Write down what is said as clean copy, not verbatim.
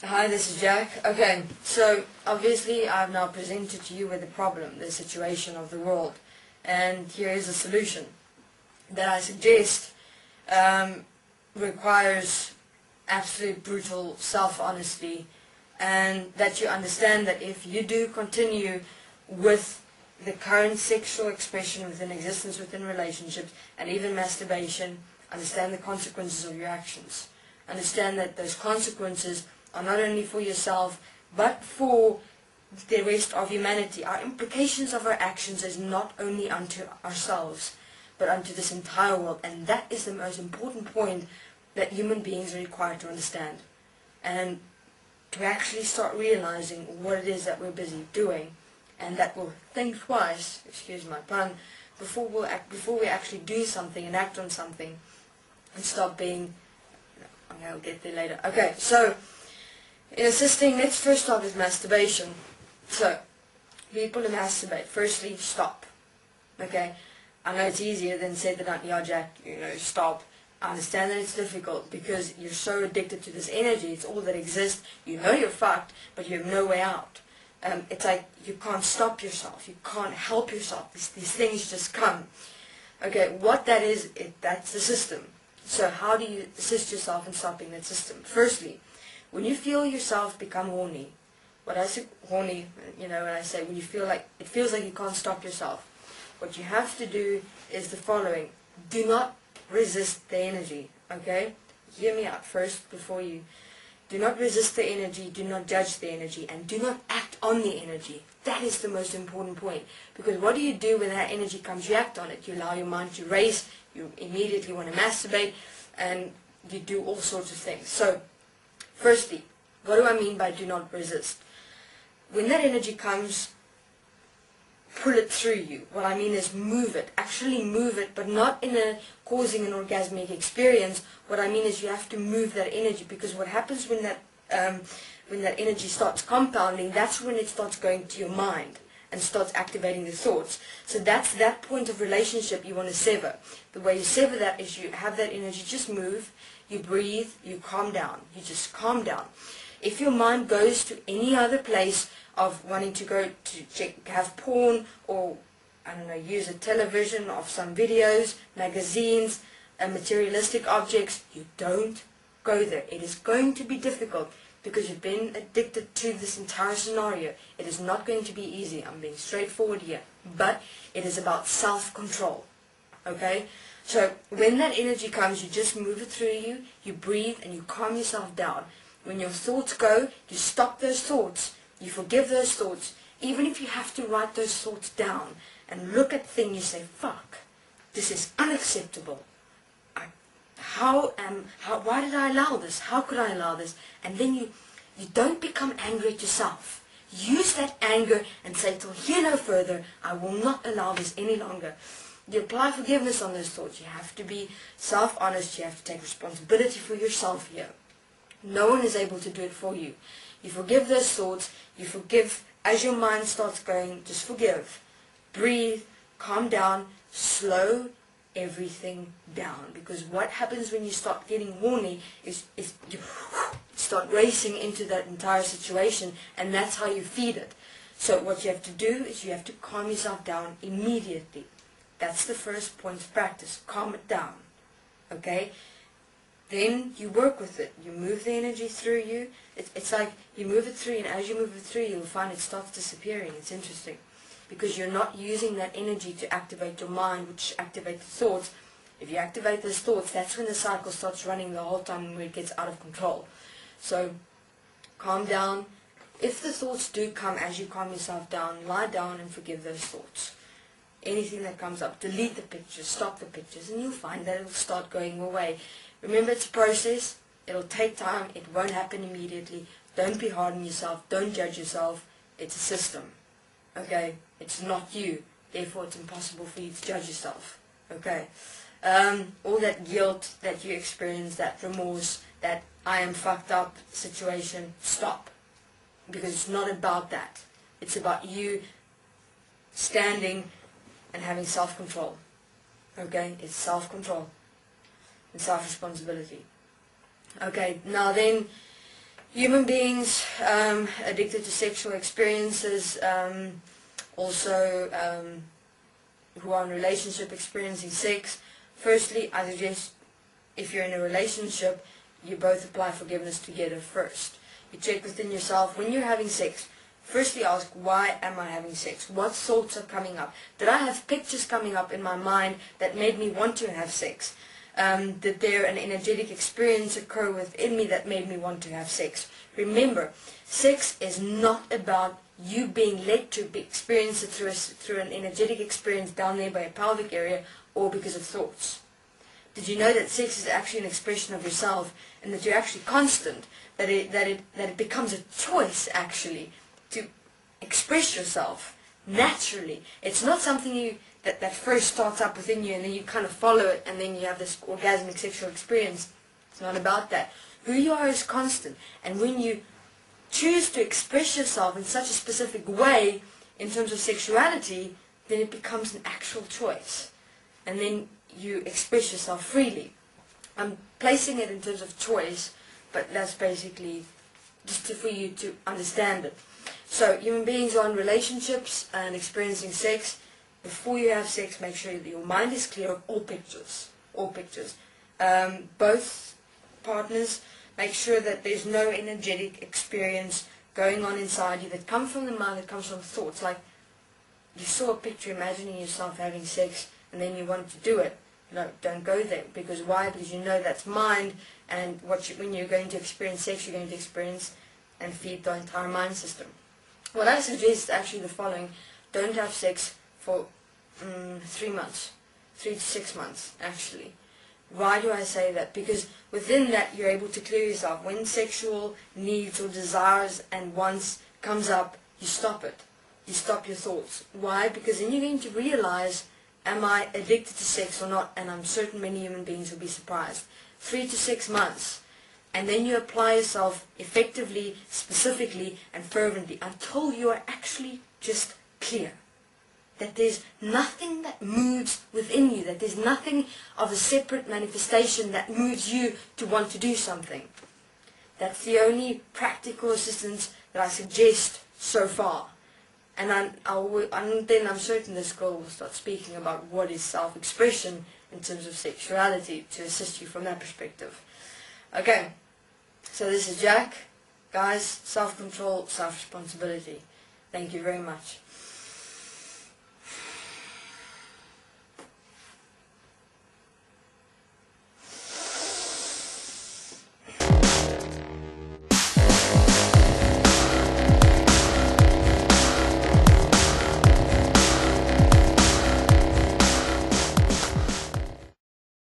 Hi, this is Jack. Okay, so obviously I've now presented to you with the problem, the situation of the world, and here is a solution that I suggest requires absolute brutal self-honesty, and that you understand that if you do continue with the current sexual expression within existence, within relationships, and even masturbation, understand the consequences of your actions. Understand that those consequences are not only for yourself, but for the rest of humanity. Our implications of our actions is not only unto ourselves, but unto this entire world. And that is the most important point that human beings are required to understand. And to actually start realizing what it is that we're busy doing, and that we'll think twice, excuse my pun, before we actually do something and act on something, and stop being... I'll get there later. Okay, so in assisting, let's first start with masturbation. So, people who masturbate, firstly, stop. Okay, I know it's easier than said than done. Yeah, Jack, stop. I understand that it's difficult because you're so addicted to this energy. It's all that exists. You know you're fucked, but you have no way out. It's like you can't stop yourself. You can't help yourself. These things just come. Okay, what that is, that's the system. So how do you assist yourself in stopping that system? Firstly, when you feel yourself become horny, when I say horny, when I say when you feel like, it feels like you can't stop yourself, what you have to do is the following. Do not resist the energy, okay? Hear me out first before you... Do not resist the energy, do not judge the energy, and do not act on the energy. That is the most important point. Because what do you do when that energy comes? You act on it. You allow your mind to race, you immediately want to masturbate, and you do all sorts of things. So, firstly, what do I mean by do not resist? When that energy comes, pull it through you. What I mean is move it. Actually move it, but not in a causing an orgasmic experience. What I mean is you have to move that energy, because what happens when that energy starts compounding, that's when it starts going to your mind and starts activating the thoughts. So that's that point of relationship you want to sever. The way you sever that is you have that energy just move, you breathe, you calm down. You just calm down. If your mind goes to any other place of wanting to go to have porn, or I don't know, use a television of some videos, magazines, materialistic objects, you don't go there. It is going to be difficult because you've been addicted to this entire scenario. It is not going to be easy. I'm being straightforward here. But it is about self-control. Okay? So when that energy comes, you just move it through you, you breathe, and you calm yourself down. When your thoughts go, you stop those thoughts. You forgive those thoughts. Even if you have to write those thoughts down and look at things, you say, fuck, this is unacceptable. Why did I allow this? How could I allow this? And then you don't become angry at yourself. Use that anger and say, till here no further, I will not allow this any longer. You apply forgiveness on those thoughts. You have to be self-honest. You have to take responsibility for yourself here. No one is able to do it for you. You forgive those thoughts. You forgive as your mind starts going. Just forgive. Breathe. Calm down. Slow everything down. Because what happens when you start getting horny is you start racing into that entire situation, and that's how you feed it. So what you have to do is you have to calm yourself down immediately. That's the first point of practice. Calm it down. Okay? Then you work with it. You move the energy through you. It's like you move it through, and as you move it through, you'll find it starts disappearing. It's interesting. Because you're not using that energy to activate your mind, which activates the thoughts. If you activate those thoughts, that's when the cycle starts running the whole time, where it gets out of control. So, calm down. If the thoughts do come as you calm yourself down, lie down and forgive those thoughts. Anything that comes up, delete the pictures, stop the pictures, and you'll find that it'll start going away. Remember, it's a process. It'll take time. It won't happen immediately. Don't be hard on yourself. Don't judge yourself. It's a system. Okay? It's not you. Therefore, it's impossible for you to judge yourself. Okay? All that guilt that you experience, that remorse, that I am fucked up situation, stop. Because it's not about that. It's about you standing and having self-control. Okay? It's self-control and self-responsibility. Okay, now then, Human beings addicted to sexual experiences, also who are in relationship experiencing sex. Firstly, I suggest if you're in a relationship, you both apply forgiveness together first. You check within yourself when you're having sex. Firstly ask, why am I having sex? What thoughts are coming up? Did I have pictures coming up in my mind that made me want to have sex? Did there an energetic experience occur within me that made me want to have sex? Remember, sex is not about you being led to experience it through an energetic experience down there by a pelvic area or because of thoughts. Did you know that sex is actually an expression of yourself and that you're actually constant, that it becomes a choice actually to express yourself naturally? It's not something that first starts up within you and then you kind of follow it and then you have this orgasmic sexual experience. It's not about that. Who you are is constant, and when you choose to express yourself in such a specific way in terms of sexuality, then it becomes an actual choice, and then you express yourself freely. I'm placing it in terms of choice, but that's basically just for you to understand it. So human beings are in relationships and experiencing sex. Before you have sex, make sure that your mind is clear of all pictures. All pictures. Both partners, make sure that there's no energetic experience going on inside you that comes from the mind, that comes from thoughts. Like you saw a picture imagining yourself having sex and then you wanted to do it. No, don't go there. Because why? Because you know that's mind, and when you're going to experience sex, you're going to experience and feed the entire mind system. What I suggest is actually the following. Don't have sex for 3 months. 3 to 6 months, actually. Why do I say that? Because within that you're able to clear yourself. When sexual needs or desires and wants comes up, you stop it. You stop your thoughts. Why? Because then you're going to realize, am I addicted to sex or not? And I'm certain many human beings will be surprised. 3 to 6 months. And then you apply yourself effectively, specifically, and fervently until you are actually just clear. That there's nothing that moves within you, that there's nothing of a separate manifestation that moves you to want to do something. That's the only practical assistance that I suggest so far. And then I'm certain this girl will start speaking about what is self-expression in terms of sexuality to assist you from that perspective. Okay, so this is Jack. Guys, self-control, self-responsibility. Thank you very much.